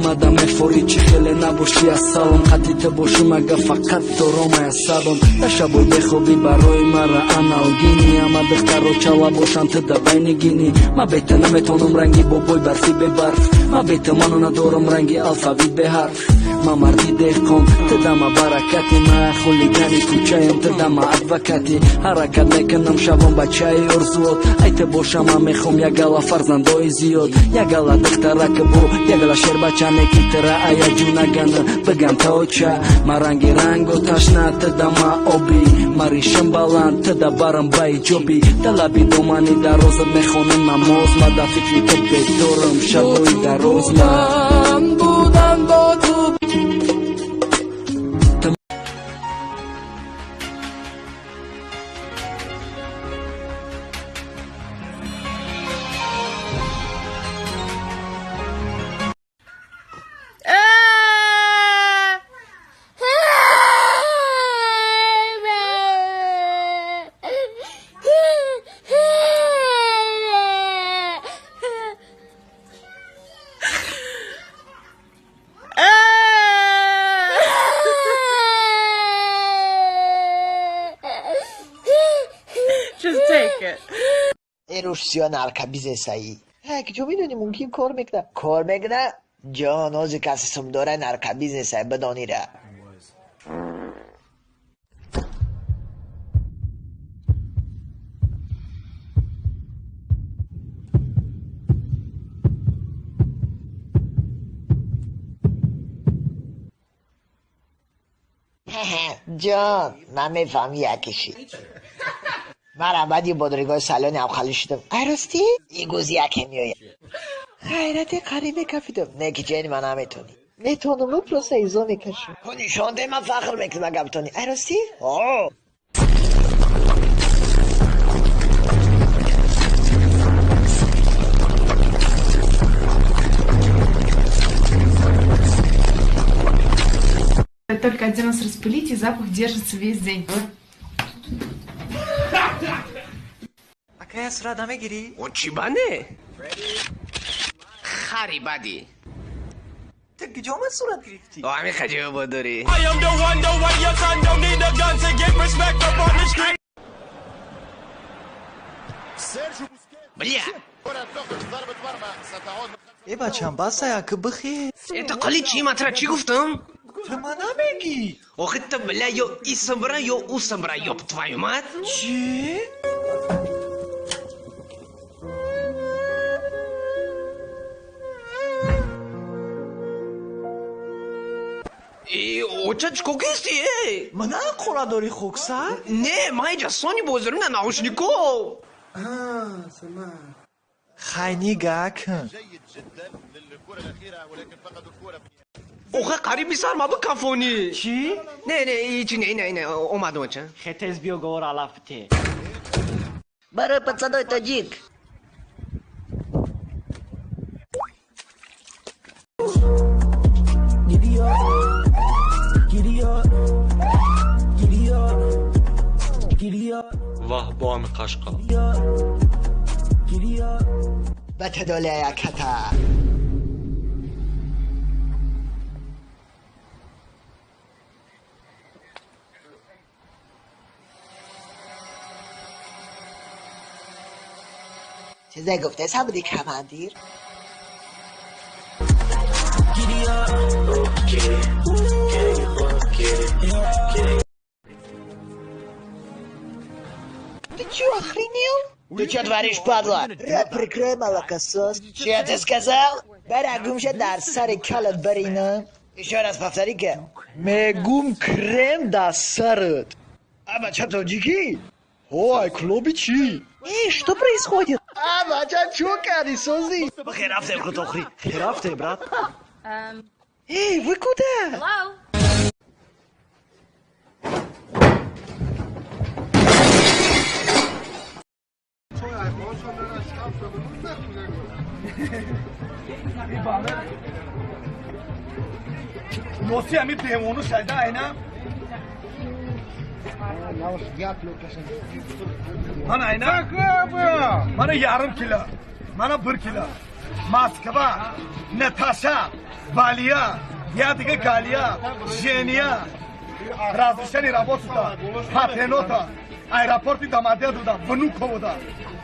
مده میخوری چی خیلی نباشی از سلام خطیت باشم اگه فقط دارم از سلام شبای بخوابی برای مرا انالگینی اما دختر چالا باشن تدا بینگینی ما بیت نمیتونم رنگی بابای برفی به برف ما بیت منو ندارم رنگی الفابیت به حرف ما مردی دهقان تدا ما برکتی ما خولیگانی کوچایم تدا ما ادوکتی حرکت میکنم شبان بچه ارزوات ایت باشم ما میخوام یگلا فرزندای زیاد یگلا دخترک بو یگلا شیر بچه نکیتره ایا جونگن بگم تا چه ما رنگی رنگ و تشنه تدا ما آبی ما ریشم بلند تدا برم بای جوبی دلبی دومانی در روزت میخونم نماز ما دا فکری تو بدارم شبای در روز من بودم با تو روسیان ارکبیز سایی کجا میدونی ممکن کار میکنه جان آزی کسی سم داره ارکبیز سایی بدانی را جان من میفهم یکیشی من بعدی بادرگاه سالن ابخالی شدم راستی این گوزی یکی میاید غیرت قریبه کفیدم نه که جنی من نمیتونی میتونم پروسه ایزا میکشم کنی شانده من فخر میکنم اگه بتونی راستی Только один раз распылить, и запах держится весь день. اکه صورت نمیگیری؟ اون چی بنده؟ خری بدی تو کجا من صورت گرفتی؟ همین خجیبه با داری بلیا ای بچم بسه یکی بخیر انت قلی چی مطرح چی گفتم؟ تو من نمیگی آخه تو بلا یا ای سمبره یا او سمبره یا بتوای اومد چی؟ اوچه چکو کستی من قرا داری خوکسر؟ نه ما اینجا سانی بازارم نه ناوشنیکو خیلی گکن اوخه قریبی سر ما بکفونی چی؟ نه ایچی نه اومد اوچه خیتز بیو گور علافته برای پацаной таджик. واه بام قشقا بتدالی یکتا چیزه گفته سبودی کمندیر Ты чё, охренел? Ты чё творишь, падла? Прикрой молокосос. Что ты сказал? Барагумша дар сари калат барина. Еще раз повтори-ка. Мегум крем дар сарат. Бача таджики? Ой, клобичи. Что происходит? Бача, чё кади, сози? Херафте, брат, херафте, брат. Эй, вы куда? Hello? نوسی همی پیمونو شده اینم من اینم من yarım kilo من 1 kilo Moskva, Natasha, Valia, я دیگه галия, Жения, разрешение работать, патенота, аэропорты дамаде дуда, Внуково,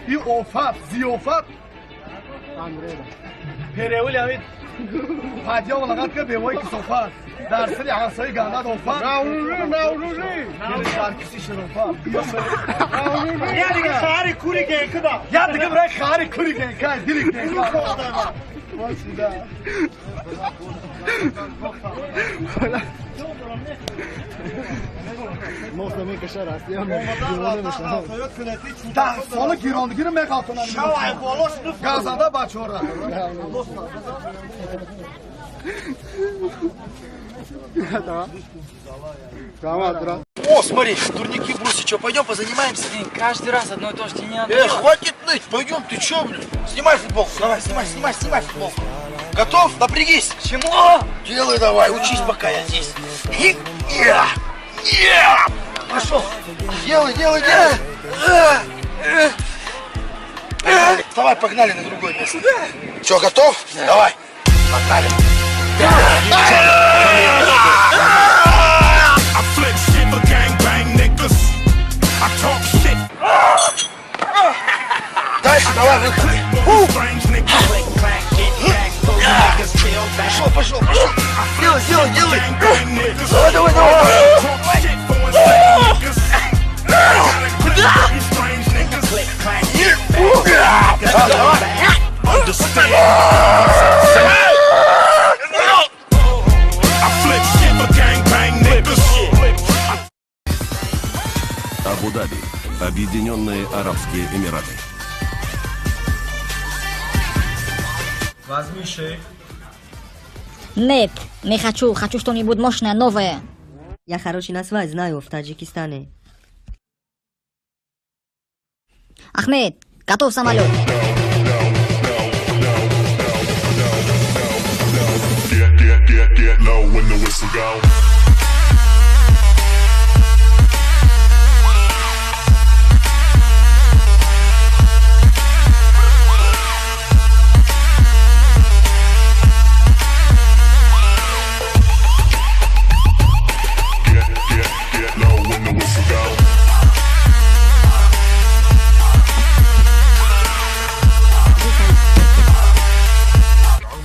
и офат, зиофат. Переули авид, падья влагат ка бевой кисофат, дар сари асай гана дофат. Науружи. Шаркиси широфат. Я دیگه خاری کوری گنکه دا. Я دیگه برای خاری کوری گنکه، دیلی گنکه. Васида. Да, соли гирондгири меқатонам. Шавай болош газада бачора. О, смотри, турники брусья, что, пойдем позанимаемся? Каждый раз одно и то же, тебе не надо. Хватит ныть, пойдем, ты чё, блин? Снимай футболку, давай, снимай футболку. Готов? Напрягись. Чему? Делай давай, учись, пока я здесь. Пошел. Делай. Давай, погнали на другое место. Че, готов? Давай, погнали. Дальше, давай, выходи. Пошел. Делай. Давай. Абу-Даби. Объединенные Арабские Эмираты. Возьми шейх. Нет, не хочу что-нибудь мощное, новое. Я хороший на связь знаю в Таджикистане. Ахмед, готов самолет. Get low when the whistle go.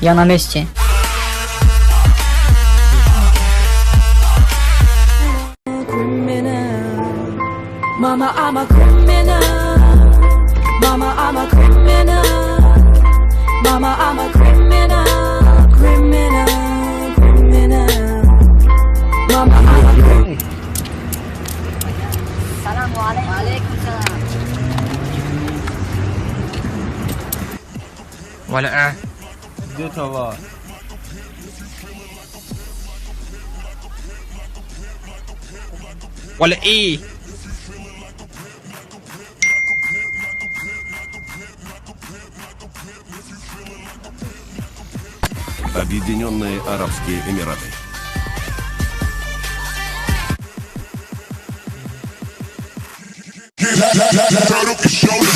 Я на месте. Mama, I'm a criminal. Mama, I'm a criminal. Mama, I'm a criminal. Criminal. Mama, I'm a criminal. Саламу алейкум. ولا Где товар? ولا ايه Объединенные Арабские Эмираты. Get up your shoulder.